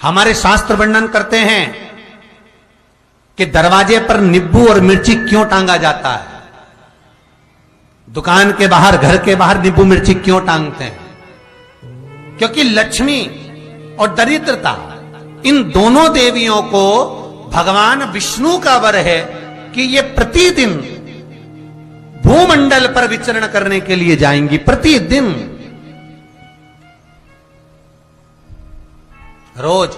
हमारे शास्त्र वर्णन करते हैं कि दरवाजे पर नींबू और मिर्ची क्यों टांगा जाता है। दुकान के बाहर, घर के बाहर नींबू मिर्ची क्यों टांगते हैं? क्योंकि लक्ष्मी और दरिद्रता, इन दोनों देवियों को भगवान विष्णु का वर है कि ये प्रतिदिन भूमंडल पर विचरण करने के लिए जाएंगी। प्रतिदिन, रोज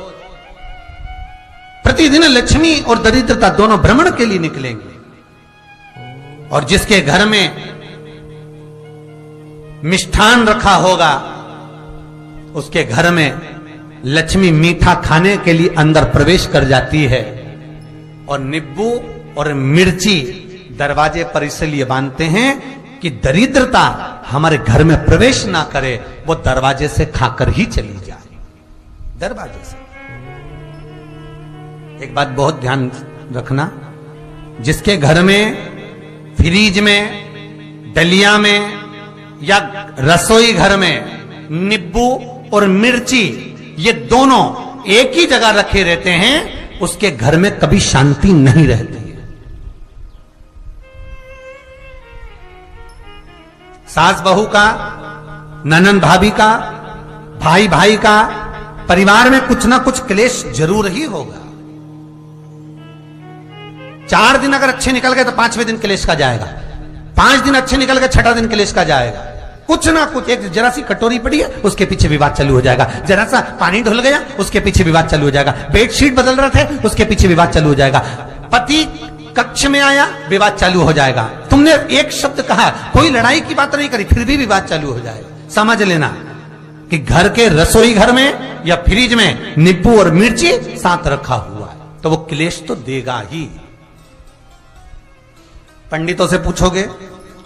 प्रतिदिन लक्ष्मी और दरिद्रता दोनों भ्रमण के लिए निकलेंगे। और जिसके घर में मिष्ठान रखा होगा, उसके घर में लक्ष्मी मीठा खाने के लिए अंदर प्रवेश कर जाती है। और नींबू और मिर्ची दरवाजे पर इसलिए बांधते हैं कि दरिद्रता हमारे घर में प्रवेश ना करे, वो दरवाजे से खाकर ही चली जाए। दरवाजे से। एक बात बहुत ध्यान रखना, जिसके घर में, फ्रिज में, डलिया में या रसोई घर में नींबू और मिर्ची ये दोनों एक ही जगह रखे रहते हैं, उसके घर में कभी शांति नहीं रहती है। सास बहू का, ननंद भाभी का, भाई भाई का, परिवार में कुछ ना कुछ क्लेश जरूर ही होगा। 4 दिन अगर अच्छे निकल गए तो 5वें दिन क्लेश का जाएगा। 5 दिन अच्छे निकल गए, 6ठा दिन क्लेश का जाएगा। कुछ ना कुछ, एक जरा सी कटोरी पड़ी है उसके पीछे विवाद चालू हो जाएगा, जरा सा पानी ढुल गया उसके पीछे विवाद चालू हो जाएगा, बेडशीट बदल रहे थे उसके पीछे विवाद चालू हो जाएगा, पति कक्ष में आया विवाद चालू हो जाएगा। तुमने एक शब्द कहा, कोई लड़ाई की बात नहीं करी, फिर भी विवाद चालू हो जाएगा। समझ लेना कि घर के रसोई घर में या फ्रिज में नींबू और मिर्ची साथ रखा हुआ है तो वो क्लेश तो देगा ही। पंडितों से पूछोगे,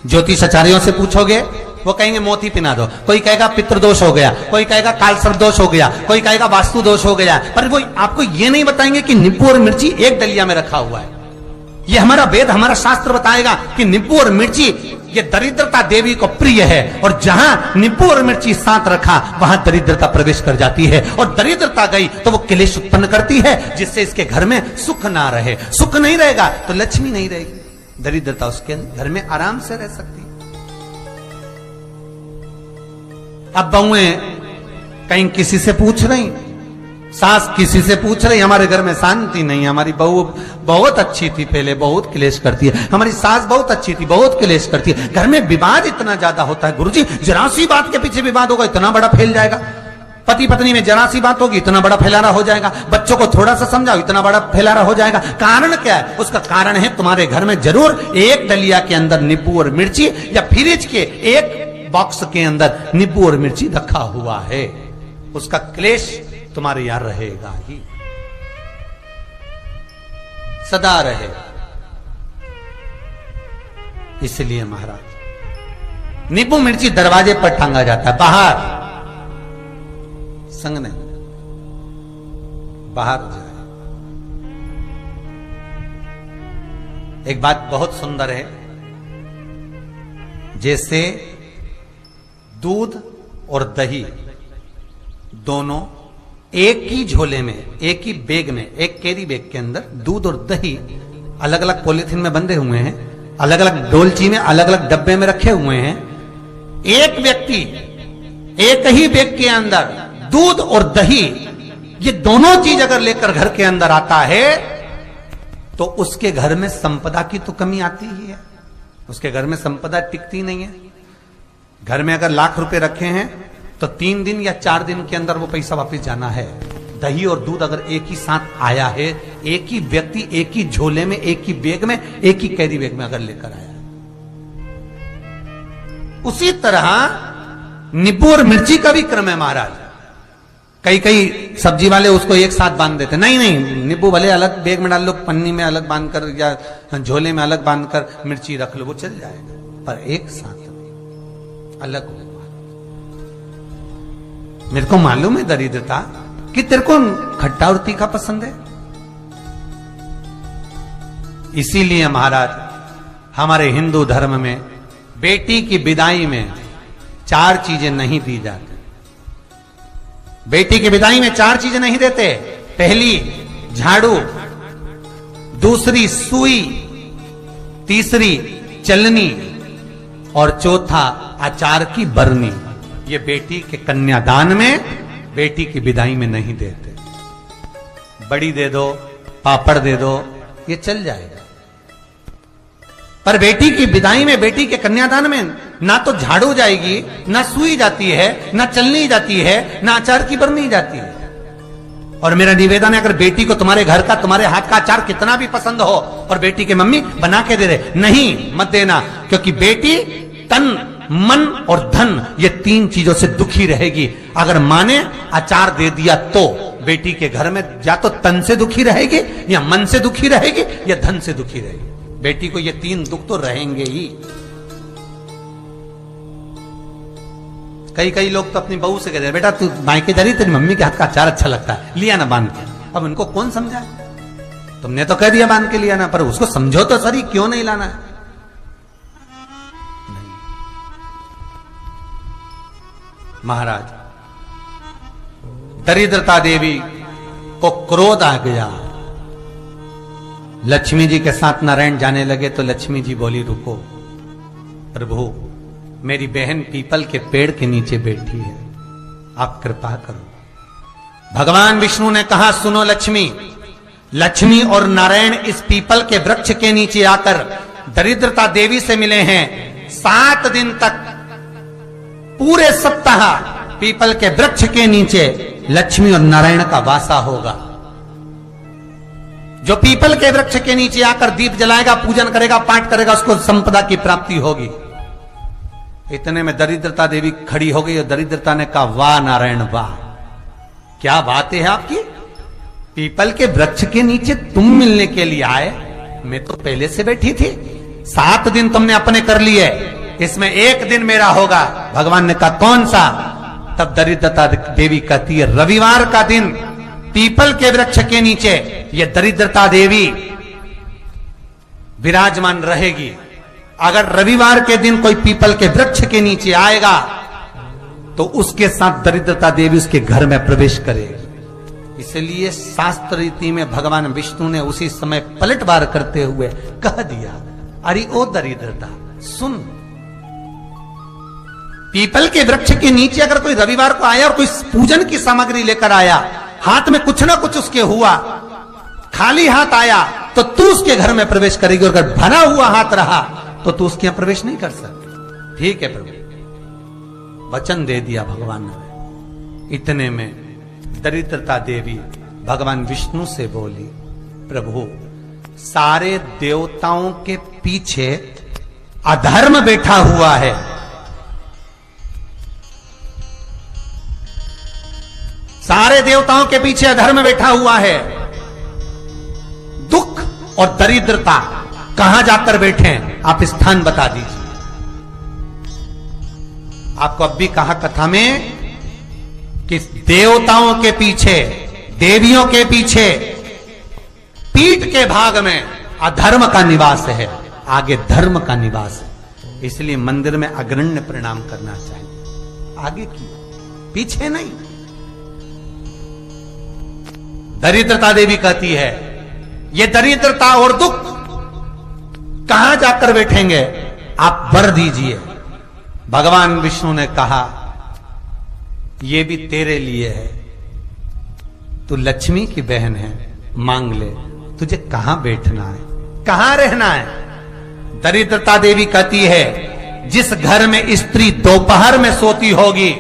ज्योतिषाचार्यों से पूछोगे, वो कहेंगे मोती पिना दो, कोई कहेगा पितृदोष हो गया, कोई कहेगा कालसर्प दोष हो गया, कोई कहेगा वास्तु दोष हो गया, पर वो आपको ये नहीं बताएंगे कि नींबू और मिर्ची एक डलिया में रखा हुआ है। ये हमारा वेद, हमारा शास्त्र बताएगा कि नींबू और मिर्ची ये दरिद्रता देवी को प्रिय है, और जहां नींबू और मिर्ची साथ रखा वहां दरिद्रता प्रवेश कर जाती है, और दरिद्रता गई तो वो क्लेश उत्पन्न करती है, जिससे इसके घर में सुख ना रहे। सुख नहीं रहेगा तो लक्ष्मी नहीं रहेगी, दरिद्रता उसके घर में आराम से रह सकती है। अब बहुएं कहीं किसी से पूछ रही, सास किसी से पूछ रही, हमारे घर में शांति नहीं, हमारी बहू बहुत अच्छी थी पहले, बहुत क्लेश करती है, हमारी सास बहुत अच्छी थी, बहुत क्लेश करती है, घर में विवाद इतना ज्यादा होता है। गुरुजी, जरा सी बात के पीछे विवाद होगा इतना बड़ा फैल जाएगा, पति पत्नी में जरा सी बात होगी इतना बड़ा फैलाना हो जाएगा, बच्चों को थोड़ा सा समझाओ इतना बड़ा फैलाना हो जाएगा। कारण क्या है? उसका कारण है तुम्हारे घर में जरूर एक डलिया के अंदर नींबू और मिर्ची या फ्रिज के एक बॉक्स के अंदर नींबू और मिर्ची रखा हुआ है, उसका क्लेश तुम्हारे यार रहेगा ही, सदा रहेगा। इसलिए महाराज नींबू मिर्ची दरवाजे पर टांगा जाता है, बाहर संग नहीं, बाहर जाए। एक बात बहुत सुंदर है, जैसे दूध और दही दोनों एक ही झोले में, एक ही बैग में, एक कैरी बैग के अंदर दूध और दही अलग अलग पॉलिथीन में बंधे हुए हैं, अलग अलग डोलची में, अलग अलग डब्बे में रखे हुए हैं। एक व्यक्ति एक ही बैग के अंदर दूध और दही ये दोनों चीज अगर लेकर घर के अंदर आता है तो उसके घर में संपदा की तो कमी आती ही है, उसके घर में संपदा टिकती नहीं है। घर में अगर लाख रुपए रखे हैं तो 3 दिन या 4 दिन के अंदर वो पैसा वापस जाना है। दही और दूध अगर एक ही साथ आया है, एक ही व्यक्ति एक ही झोले में, एक ही बैग में, एक ही कैरी बैग में अगर लेकर आया, उसी तरह नींबू और मिर्ची का भी क्रम है महाराज। कई कई सब्जी वाले उसको एक साथ बांध देते, नहीं नहीं, नींबू भले अलग बैग में डाल लो, पन्नी में अलग बांधकर या झोले में अलग बांधकर मिर्ची रख लो, वो चल जाएगा, पर एक साथ अलग होगा। मेरे को मालूम है दरिद्रता कि तेरे को खट्टा और तीखा पसंद है, इसीलिए महाराज हमारे हिंदू धर्म में बेटी की विदाई में 4 चीजें नहीं दी जाती। बेटी की विदाई में 4 चीजें नहीं देते। पहली झाड़ू, दूसरी सुई, तीसरी चलनी और चौथा अचार की बरनी। ये बेटी के कन्यादान में, बेटी की विदाई में नहीं देते। बड़ी दे दो, पापड़ दे दो, ये चल जाएगा, पर बेटी की विदाई में, बेटी के कन्यादान में ना तो झाड़ू जाएगी, ना सुई जाती है, ना चलनी जाती है, ना अचार की बरनी जाती है। और मेरा निवेदन है, अगर बेटी को तुम्हारे घर का, तुम्हारे हाथ का अचार कितना भी पसंद हो और बेटी के मम्मी बना के दे दे, नहीं, मत देना, क्योंकि बेटी तन, मन और धन, ये 3 चीजों से दुखी रहेगी। अगर मां ने अचार दे दिया तो बेटी के घर में या तो तन से दुखी रहेगी, या मन से दुखी रहेगी, या धन से दुखी रहेगी। बेटी को ये 3 दुख तो रहेंगे ही। कई लोग तो अपनी बहू से कहते हैं, बेटा तू मायके जा रही, तेरी मम्मी के हाथ का अचार अच्छा लगता है, लिया ना बांध के। अब उनको कौन समझाए? तुमने तो कह दिया बांध के लिया ना, पर उसको समझो तो सही, क्यों नहीं लाना है? महाराज, दरिद्रता देवी को क्रोध आ गया। लक्ष्मी जी के साथ नारायण जाने लगे तो लक्ष्मी जी बोली, रुको प्रभु, मेरी बहन पीपल के पेड़ के नीचे बैठी है, आप कृपा करो। भगवान विष्णु ने कहा, सुनो लक्ष्मी, लक्ष्मी और नारायण इस पीपल के वृक्ष के नीचे आकर दरिद्रता देवी से मिले हैं। 7 दिन तक, पूरे सप्ताह पीपल के वृक्ष के नीचे लक्ष्मी और नारायण का वासा होगा। जो पीपल के वृक्ष के नीचे आकर दीप जलाएगा, पूजन करेगा, पाठ करेगा, उसको संपदा की प्राप्ति होगी। इतने में दरिद्रता देवी खड़ी हो गई और दरिद्रता ने कहा, वाह नारायण वाह, क्या बात है आपकी, पीपल के वृक्ष के नीचे तुम मिलने के लिए आए, मैं तो पहले से बैठी थी। 7 दिन तुमने अपने कर लिए, इसमें 1 दिन मेरा होगा। भगवान ने कहा, कौन सा? तब दरिद्रता देवी कहती है, रविवार का दिन पीपल के वृक्ष के नीचे ये दरिद्रता देवी विराजमान रहेगी। अगर रविवार के दिन कोई पीपल के वृक्ष के नीचे आएगा तो उसके साथ दरिद्रता देवी उसके घर में प्रवेश करेगी। इसलिए शास्त्र रीति में भगवान विष्णु ने उसी समय पलटवार करते हुए कह दिया, अरे ओ दरिद्रता सुन, पीपल के वृक्ष के नीचे अगर कोई रविवार को आया और कोई पूजन की सामग्री लेकर आया, हाथ में कुछ ना कुछ उसके हुआ, खाली हाथ आया, तो तू उसके घर में प्रवेश करेगी, और अगर भरा हुआ हाथ रहा तो तू उसके यहां प्रवेश नहीं कर सकती। ठीक है प्रभु, वचन दे दिया भगवान ने। इतने में दरिद्रता देवी भगवान विष्णु से बोली, प्रभु, सारे देवताओं के पीछे अधर्म बैठा हुआ है, सारे देवताओं के पीछे अधर्म बैठा हुआ है। दुख और दरिद्रता कहां जाकर बैठे हैं, आप स्थान बता दीजिए। आपको अब भी कहा कथा में कि देवताओं के पीछे, देवियों के पीछे, पीठ के भाग में अधर्म का निवास है, आगे धर्म का निवास है। इसलिए मंदिर में अग्रण्य प्रणाम करना चाहिए, आगे की, पीछे नहीं। दरिद्रता देवी कहती है, ये दरिद्रता और दुख कहां जाकर बैठेंगे, आप वर दीजिए। भगवान विष्णु ने कहा, ये भी तेरे लिए है, तू लक्ष्मी की बहन है, मांग ले, तुझे कहां बैठना है, कहां रहना है। दरिद्रता देवी कहती है, जिस घर में स्त्री दोपहर में सोती होगी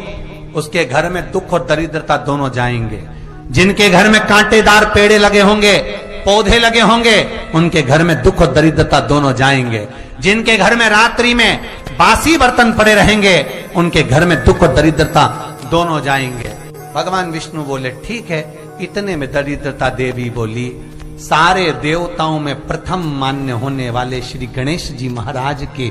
उसके घर में दुख और दरिद्रता दोनों जाएंगे। जिनके घर में कांटेदार पेड़े लगे होंगे, पौधे लगे होंगे, उनके घर में दुख और दरिद्रता दोनों जाएंगे। जिनके घर में रात्रि में बासी बर्तन पड़े रहेंगे, उनके घर में दुख और दरिद्रता दोनों जाएंगे। भगवान विष्णु बोले, ठीक है। इतने में दरिद्रता देवी बोली, सारे देवताओं में प्रथम मान्य होने वाले श्री गणेश जी महाराज के